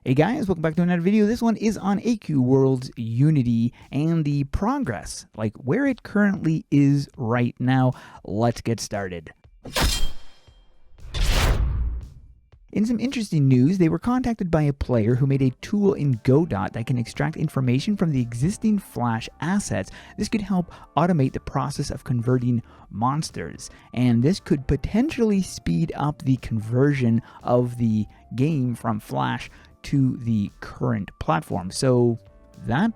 Hey guys, welcome back to another video. This one is on AQ World's Unity and the progress, like where it currently is right now. Let's get started. In some interesting news, they were contacted by a player who made a tool in Godot that can extract information from the existing Flash assets. This could help automate the process of converting monsters, and this could potentially speed up the conversion of the game from Flash to the current platform. So that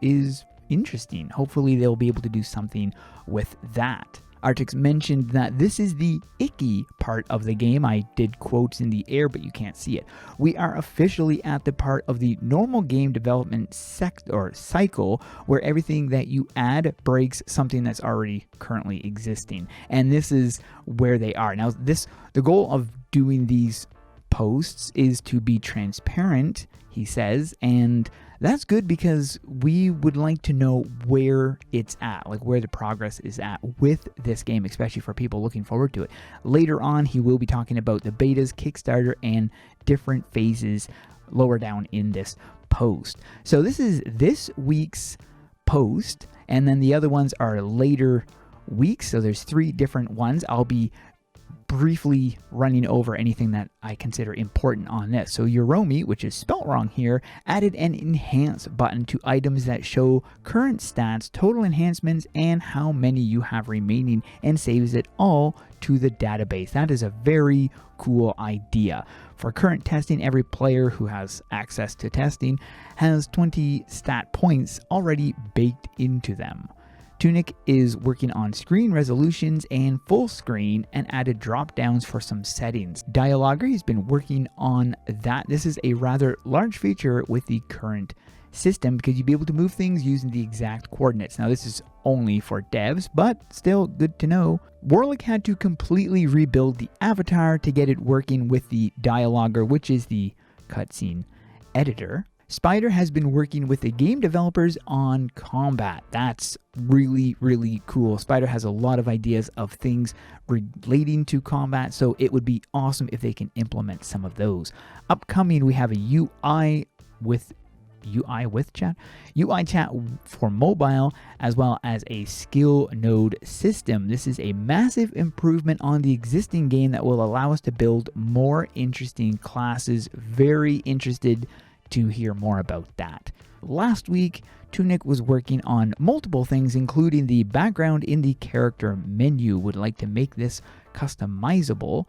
is interesting. Hopefully they'll be able to do something with that. Artix mentioned that this is the icky part of the game. I did quotes in the air, but you can't see it. We are officially at the part of the normal game development cycle where everything that you add breaks something that's already currently existing. And this is where they are. Now, the goal of doing these posts is to be transparent, he says, and that's good because we would like to know where it's at, like where the progress is at with this game, especially for people looking forward to it. Later on, he will be talking about the betas, Kickstarter, and different phases lower down in this post. So this is this week's post, and then the other ones are later weeks. So there's 3 different ones. I'll be briefly running over anything that I consider important on this. So Uromi, which is spelt wrong here, added an enhance button to items that show current stats, total enhancements, and how many you have remaining, and saves it all to the database. That is a very cool idea. For current testing, every player who has access to testing has 20 stat points already baked into them. Tunic is working on screen resolutions and full screen and added drop downs for some settings. Dialogger has been working on that. This is a rather large feature with the current system because you'll be able to move things using the exact coordinates. Now this is only for devs, but still good to know. Warlick had to completely rebuild the avatar to get it working with the Dialogger, which is the cutscene editor. Spider has been working with the game developers on combat. That's really, really cool. Spider has a lot of ideas of things relating to combat, so it would be awesome if they can implement some of those. Upcoming, we have a UI chat for mobile, as well as a skill node system. This is a massive improvement on the existing game that will allow us to build more interesting classes. Very interested to hear more about that. Last week, Tunic was working on multiple things, including the background in the character menu. Would like to make this customizable,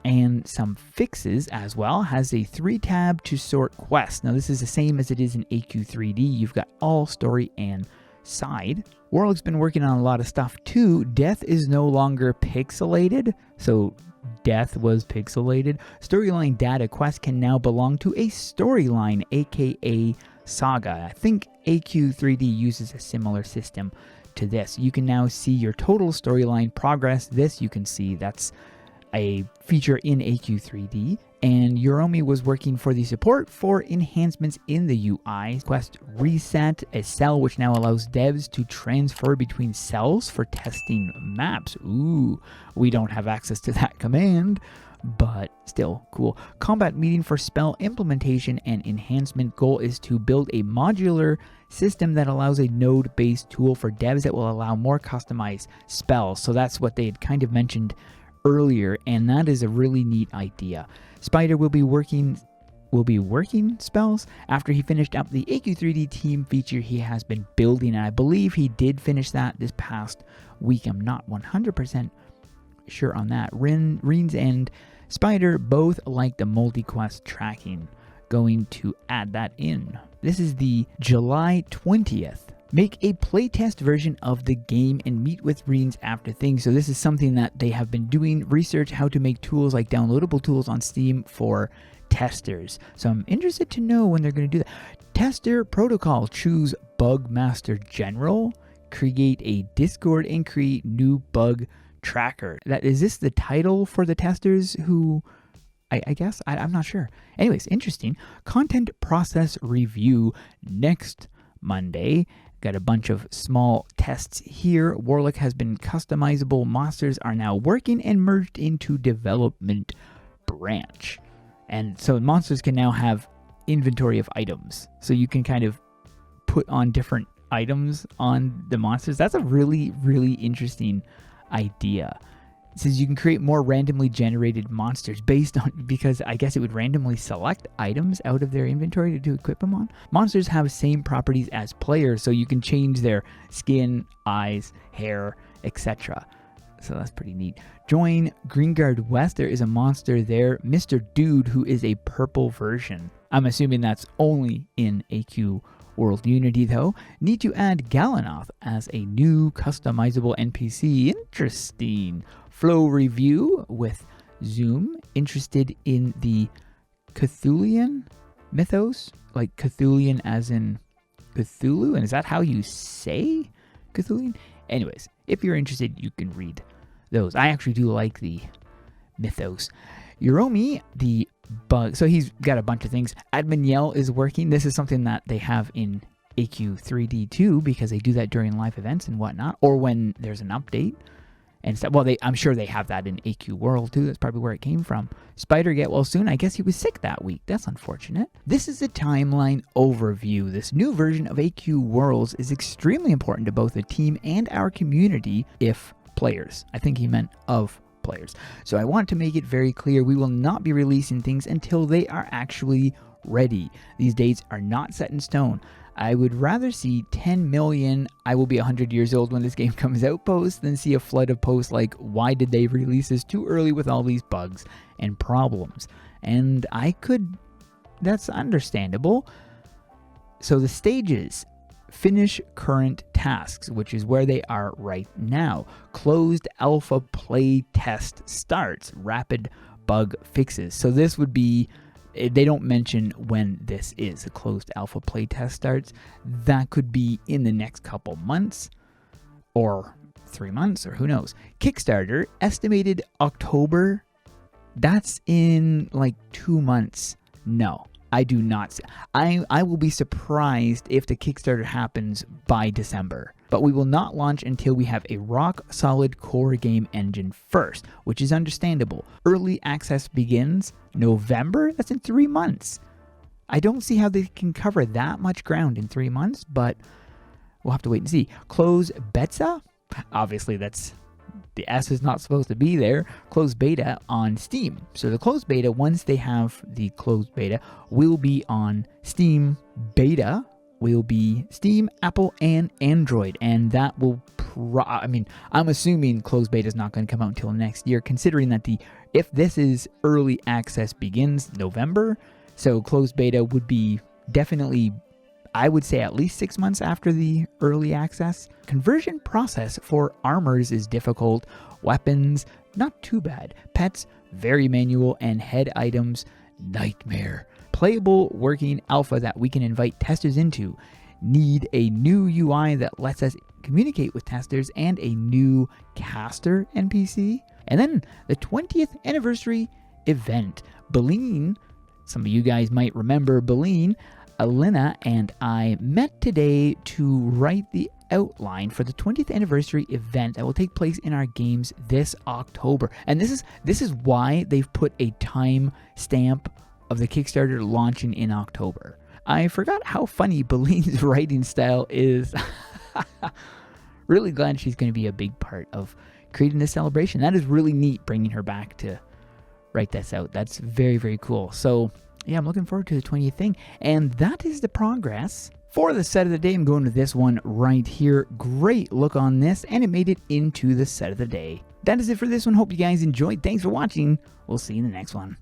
and some fixes as well. Has a 3-tab to sort quests. Now this is the same as it is in AQ2D. You've got all, story, and side. Warlick's been working on a lot of stuff too. Death is no longer pixelated, so Death was pixelated. Storyline data quest can now belong to a storyline, aka Saga. I think AQ2D uses a similar system to this. You can now see your total storyline progress. This you can see, that's a feature in AQ2D. And Uromi was working for the support for enhancements in the UI. Quest reset, a cell which now allows devs to transfer between cells for testing maps. Ooh, we don't have access to that command, but still cool. Combat meeting for spell implementation and enhancement. Goal is to build a modular system that allows a node-based tool for devs that will allow more customized spells. So that's what they had kind of mentioned earlier, and that is a really neat idea. Spider will be working spells after he finished up the AQ2D team feature he has been building, and I believe he did finish that this past week. I'm not 100% sure on that. Reens and Spider both like the multi-quest tracking. Going to add that in. This is the July 20th. Make a playtest version of the game and meet with Reens after things. So this is something that they have been doing research how to make tools like downloadable tools on Steam for testers. So I'm interested to know when they're going to do that. Tester protocol, choose Bug Master General, create a Discord and create new bug tracker. Is this the title for the testers who I guess I'm not sure. Anyways, interesting. Content process review next Monday. Got a bunch of small tests here. Warlick has been customizable. Monsters are now working and merged into development branch. And so monsters can now have inventory of items. So you can kind of put on different items on the monsters. That's a really, really interesting idea. It says you can create more randomly generated monsters based on, because I guess it would randomly select items out of their inventory to equip them on. Monsters have the same properties as players, so you can change their skin, eyes, hair, etc. So that's pretty neat. Join Greengard West. There is a monster there, Mr. Dude, who is a purple version. I'm assuming that's only in AQ World Unity though. Need to add Galanoth as a new customizable NPC. Interesting. Flow review with Zoom. Interested in the Cthulhian mythos? Like Cthulhian as in Cthulhu? And is that how you say Cthulhian? Anyways, if you're interested, you can read those. I actually do like the mythos. Uromi, the bug. So he's got a bunch of things. Admin Yell is working. This is something that they have in AQ3D too, because they do that during live events and whatnot, or when there's an update and stuff. Well, I'm sure they have that in AQ World too. That's probably where it came from. Spider get well soon. I guess he was sick that week. That's unfortunate. This is a timeline overview. This new version of AQ Worlds is extremely important to both the team and our community, if players. I think he meant of players. So I want to make it very clear we will not be releasing things until they are actually ready. These dates are not set in stone. I would rather see 10 million I will be 100 years old when this game comes out posts than see a flood of posts like, why did they release this too early with all these bugs and problems? And that's understandable. So the stages: finish current tasks, which is where they are right now. Closed alpha play test starts. Rapid bug fixes. So this would be, they don't mention when this is. A closed alpha play test starts. That could be in the next couple months or 3 months, or who knows. Kickstarter estimated October. That's in like 2 months. No, I do not. I will be surprised if the Kickstarter happens by December. But we will not launch until we have a rock-solid core game engine first, which is understandable. Early access begins November? That's in 3 months. I don't see how they can cover that much ground in 3 months, but we'll have to wait and see. Close beta? Obviously, the S is not supposed to be there. Closed beta on Steam. So the closed beta, once they have the closed beta, will be on Steam. Beta will be Steam, Apple, and Android. And that will, I'm assuming closed beta is not going to come out until next year, considering that if this is early access begins November, so closed beta would be definitely, I would say, at least 6 months after the early access. Conversion process for armors is difficult. Weapons, not too bad. Pets, very manual. And head items, nightmare. Playable working alpha that we can invite testers into. Need a new UI that lets us communicate with testers, and a new caster NPC. And then the 20th anniversary event. Beline, some of you guys might remember Beline, Alina and I met today to write the outline for the 20th anniversary event that will take place in our games this October. And this is why they've put a time stamp of the Kickstarter launching in October. I forgot how funny Beline's writing style is. Really glad she's going to be a big part of creating this celebration. That is really neat, bringing her back to write this out. That's very, very cool. So yeah, I'm looking forward to the 20th thing. And that is the progress for the set of the day. I'm going to this one right here. Great look on this, and it made it into the set of the day. That is it for this one. Hope you guys enjoyed. Thanks for watching. We'll see you in the next one.